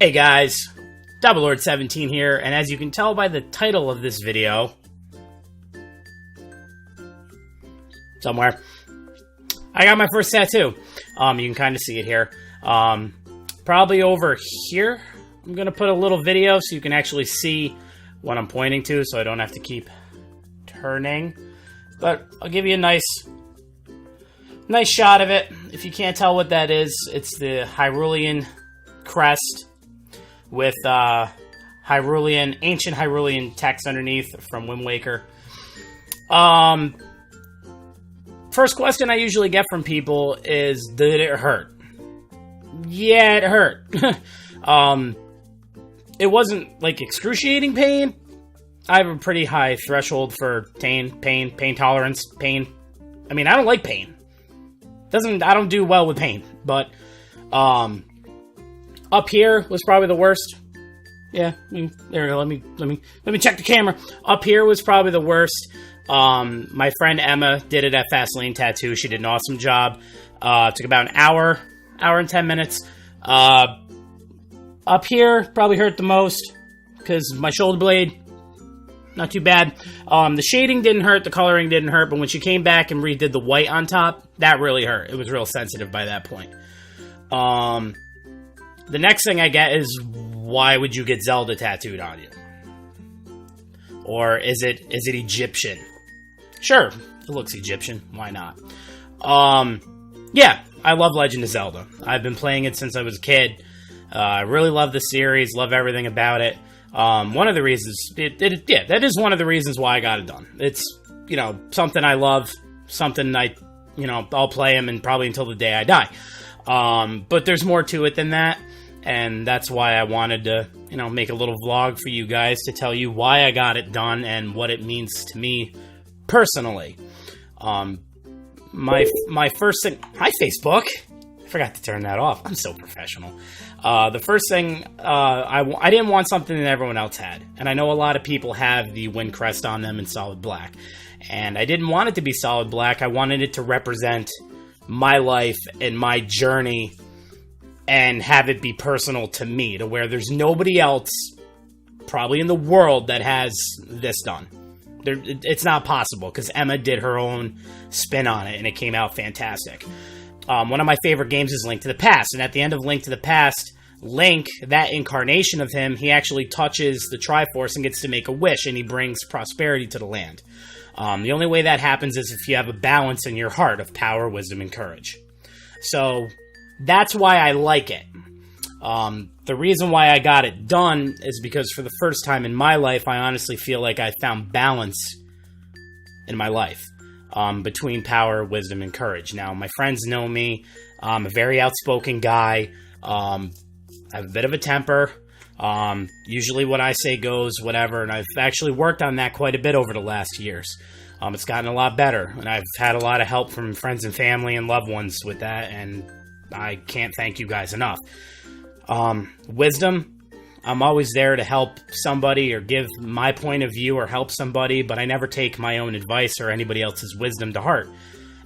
Hey guys, DoubleLord17 here, and as you can tell by the title of this video, somewhere, I got my first tattoo. You can kind of see it here. Probably over here. I'm going to put a little video so you can actually see what I'm pointing to, so I don't have to keep turning. But I'll give you a nice shot of it. If you can't tell what that is, it's the Hyrulean crest with ancient Hyrulean text underneath from Wind Waker. First question I usually get from people is, did it hurt? Yeah, it hurt. It wasn't like excruciating pain. I have a pretty high threshold for pain tolerance, pain. I mean, I don't like pain. I don't do well with pain, but up here was probably the worst. Yeah, there we go. Let me check the camera. Up here was probably the worst. My friend Emma did it at Fastlane Tattoo. She did an awesome job. Took about an hour and 10 minutes. Up here probably hurt the most because my shoulder blade, not too bad. The shading didn't hurt, the coloring didn't hurt, but when she came back and redid the white on top, that really hurt. It was real sensitive by that point. The next thing I get is, why would you get Zelda tattooed on you? Or is it Egyptian? Sure, it looks Egyptian. Why not? Yeah, I love Legend of Zelda. I've been playing it since I was a kid. I really love the series, love everything about it. One of the reasons, that is one of the reasons why I got it done. It's, something I love, something I'll play them and probably until the day I die. But there's more to it than that, and that's why I wanted to, make a little vlog for you guys to tell you why I got it done and what it means to me personally. My first thing... Hi, Facebook! I forgot to turn that off. I'm so professional. The first thing, I didn't want something that everyone else had. And I know a lot of people have the Wind Crest on them in solid black. And I didn't want it to be solid black. I wanted it to represent my life and my journey and have it be personal to me, to where there's nobody else probably in the world that has this done. It's not possible, because Emma did her own spin on it, and it came out fantastic. One of my favorite games is Link to the Past, and at the end of Link to the Past, Link, that incarnation of him, he actually touches the Triforce and gets to make a wish, and he brings prosperity to the land. The only way that happens is if you have a balance in your heart of power, wisdom, and courage. So, that's why I like it. The reason why I got it done is because for the first time in my life, I honestly feel like I found balance in my life. Between power, wisdom, and courage. Now, my friends know me. I'm a very outspoken guy. I have a bit of a temper. Usually what I say goes, whatever, and I've actually worked on that quite a bit over the last years. It's gotten a lot better, and I've had a lot of help from friends and family and loved ones with that, and I can't thank you guys enough. Wisdom. I'm always there to help somebody or give my point of view or help somebody, but I never take my own advice or anybody else's wisdom to heart.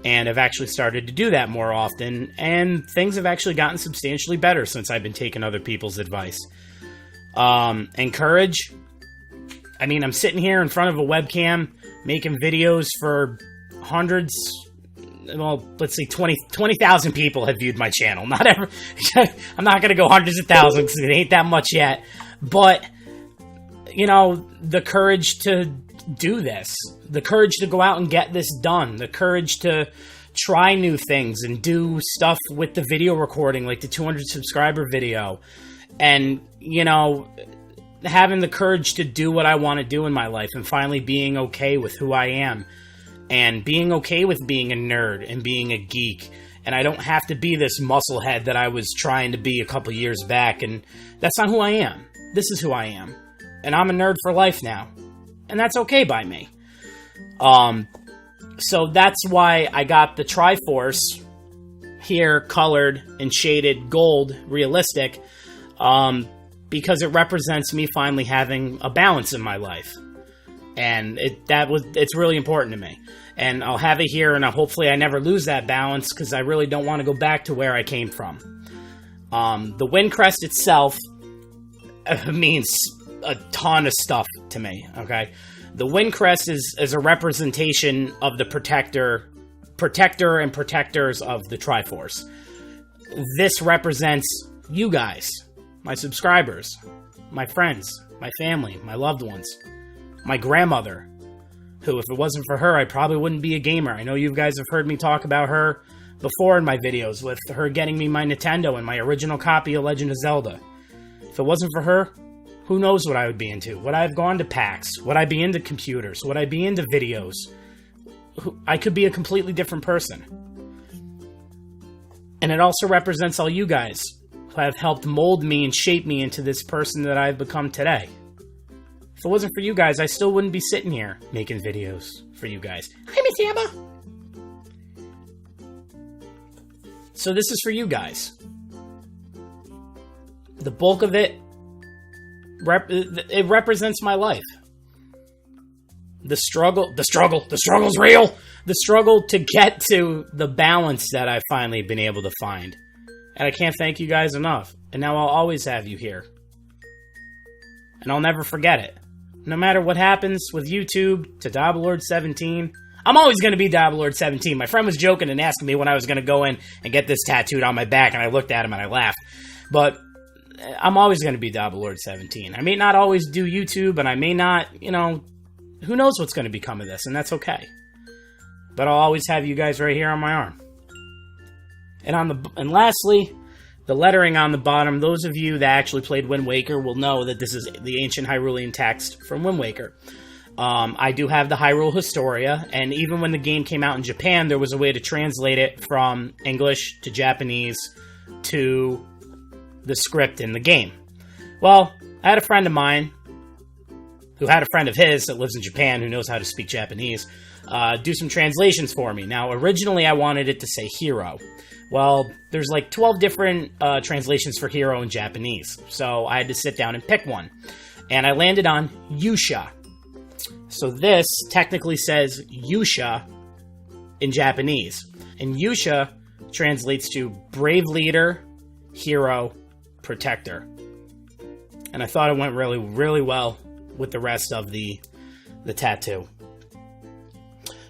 And I've actually started to do that more often, and things have actually gotten substantially better since I've been taking other people's advice. And courage. I mean, I'm sitting here in front of a webcam making videos for hundreds, well, let's see, 20,000 people have viewed my channel. Not ever. I'm not going to go hundreds of thousands because it ain't that much yet. But, the courage to do this. The courage to go out and get this done. The courage to try new things and do stuff with the video recording, like the 200 subscriber video. And, having the courage to do what I want to do in my life and finally being okay with who I am. And being okay with being a nerd and being a geek. And I don't have to be this musclehead that I was trying to be a couple years back. And that's not who I am. This is who I am. And I'm a nerd for life now. And that's okay by me. So that's why I got the Triforce here colored and shaded gold, realistic. Because it represents me finally having a balance in my life. And it's really important to me. And I'll have it here, and hopefully I never lose that balance, because I really don't want to go back to where I came from. The Wind Crest itself means a ton of stuff to me, okay? The Wind Crest is a representation of the protector and protectors of the Triforce. This represents you guys, my subscribers, my friends, my family, my loved ones, my grandmother, who, if it wasn't for her, I probably wouldn't be a gamer. I know you guys have heard me talk about her before in my videos, with her getting me my Nintendo and my original copy of Legend of Zelda. If it wasn't for her, who knows what I would be into? Would I have gone to PAX? Would I be into computers? Would I be into videos? I could be a completely different person. And it also represents all you guys who have helped mold me and shape me into this person that I've become today. If it wasn't for you guys, I still wouldn't be sitting here making videos for you guys. Hi, Miss Amber! So this is for you guys. The bulk of it, it represents my life. The struggle's real! The struggle to get to the balance that I've finally been able to find. And I can't thank you guys enough. And now I'll always have you here. And I'll never forget it. No matter what happens with YouTube to Dabalord17, I'm always going to be Dabalord17. My friend was joking and asking me when I was going to go in and get this tattooed on my back, and I looked at him and I laughed. But I'm always going to be Dabalord17. I may not always do YouTube, and I may not, who knows what's going to become of this, and that's okay. But I'll always have you guys right here on my arm. And lastly, the lettering on the bottom, those of you that actually played Wind Waker will know that this is the ancient Hyrulean text from Wind Waker. I do have the Hyrule Historia, and even when the game came out in Japan, there was a way to translate it from English to Japanese to the script in the game. Well, I had a friend of mine who had a friend of his that lives in Japan who knows how to speak Japanese, do some translations for me. Now, originally I wanted it to say hero. Well, there's like 12 different translations for hero in Japanese, so I had to sit down and pick one. And I landed on Yusha. So this technically says Yusha in Japanese. And Yusha translates to brave leader, hero, protector. And I thought it went really, really well with the rest of the tattoo.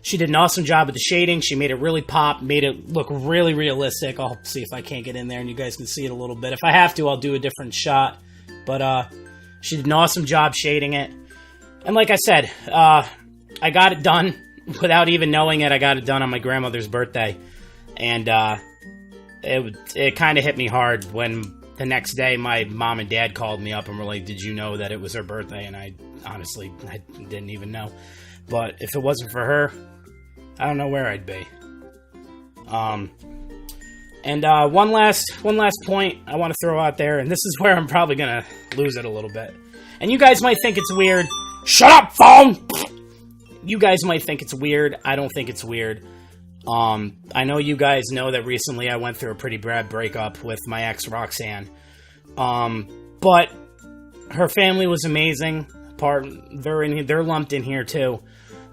She did an awesome job with the shading. She made it really pop, made it look really realistic. I'll see if I can't get in there and you guys can see it a little bit. If I have to, I'll do a different shot. But she did an awesome job shading it. And like I said, I got it done without even knowing it. I got it done on my grandmother's birthday. And it kind of hit me hard when the next day my mom and dad called me up and were like, did you know that it was her birthday? And I didn't even know. But if it wasn't for her, I don't know where I'd be. And one last point I want to throw out there, and this is where I'm probably going to lose it a little bit. And you guys might think it's weird. Shut up, phone! You guys might think it's weird. I don't think it's weird. I know you guys know that recently I went through a pretty bad breakup with my ex, Roxanne. But her family was amazing. They're lumped in here too.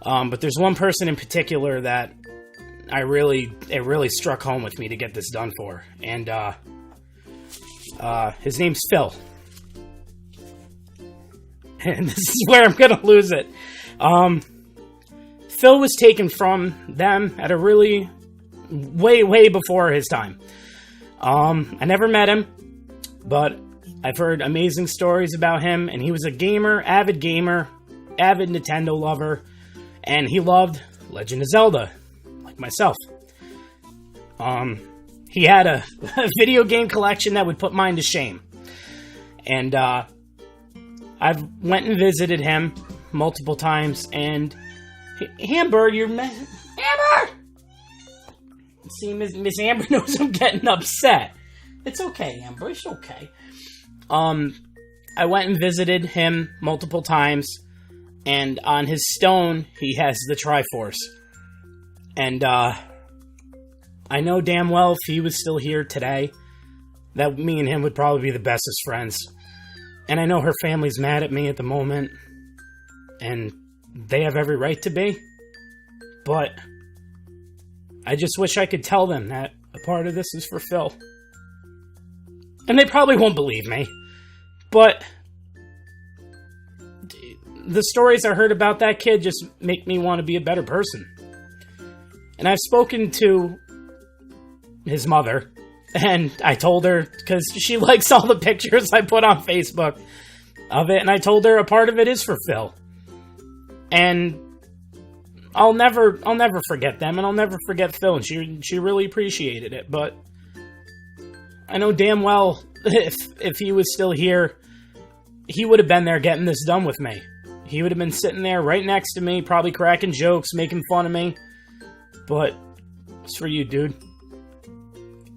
But there's one person in particular that it really struck home with me to get this done for. And his name's Phil. And this is where I'm gonna lose it. Phil was taken from them at a really way before his time. I never met him, but I've heard amazing stories about him, and he was a gamer, avid Nintendo lover, and he loved Legend of Zelda, like myself. He had a video game collection that would put mine to shame. And I've went and visited him multiple times, and Amber, Amber! See, Miss Amber knows I'm getting upset. It's okay, Amber, it's okay. I went and visited him multiple times, and on his stone, he has the Triforce. And, I know damn well if he was still here today, that me and him would probably be the bestest friends. And I know her family's mad at me at the moment, and they have every right to be, but I just wish I could tell them that a part of this is for Phil. And they probably won't believe me, but the stories I heard about that kid just make me want to be a better person. And I've spoken to his mother, and I told her, because she likes all the pictures I put on Facebook of it, and I told her a part of it is for Phil. And I'll never forget them, and I'll never forget Phil, and she really appreciated it. But I know damn well if he was still here, he would have been there getting this done with me. He would have been sitting there right next to me, probably cracking jokes, making fun of me. But it's for you, dude.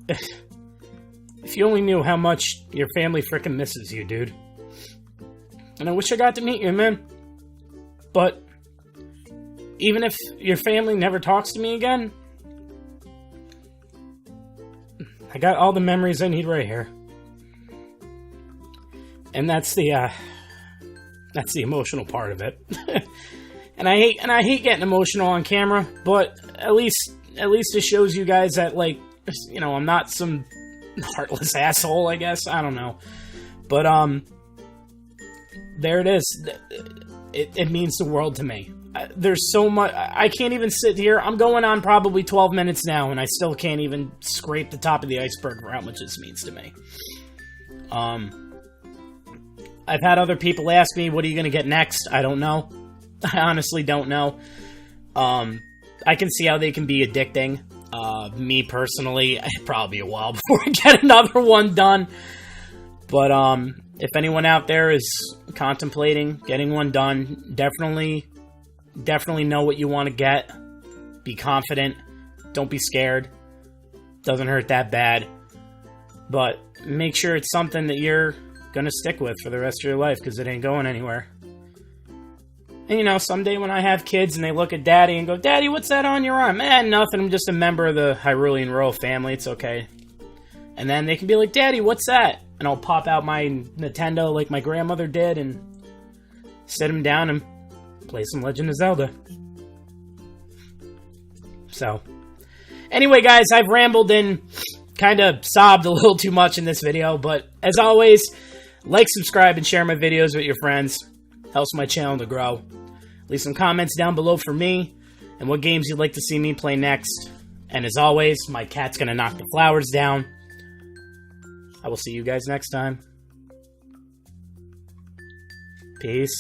If you only knew how much your family frickin' misses you, dude. And I wish I got to meet you, man. But even if your family never talks to me again, I got all the memories I need right here. And that's the emotional part of it. And I hate getting emotional on camera, but at least it shows you guys that, like, you know, I'm not some heartless asshole, I guess. I don't know. But there it is. It means the world to me. There's so much. I can't even sit here. I'm going on probably 12 minutes now, and I still can't even scrape the top of the iceberg for how much this means to me. I've had other people ask me, what are you going to get next? I don't know. I honestly don't know. I can see how they can be addicting. Me personally, it'd probably be a while before I get another one done. But if anyone out there is contemplating getting one done, definitely know what you want to get. Be confident. Don't be scared. Doesn't hurt that bad. But make sure it's something that you're going to stick with for the rest of your life, because it ain't going anywhere. And, you know, someday when I have kids and they look at Daddy and go, Daddy, what's that on your arm? Nothing. I'm just a member of the Hyrulean royal family. It's okay. And then they can be like, Daddy, what's that? And I'll pop out my Nintendo like my grandmother did and sit him down and play some Legend of Zelda. So, anyway, guys, I've rambled and kind of sobbed a little too much in this video. But, as always, like, subscribe, and share my videos with your friends. Helps my channel to grow. Leave some comments down below for me and what games you'd like to see me play next. And as always, my cat's gonna knock the flowers down. I will see you guys next time. Peace.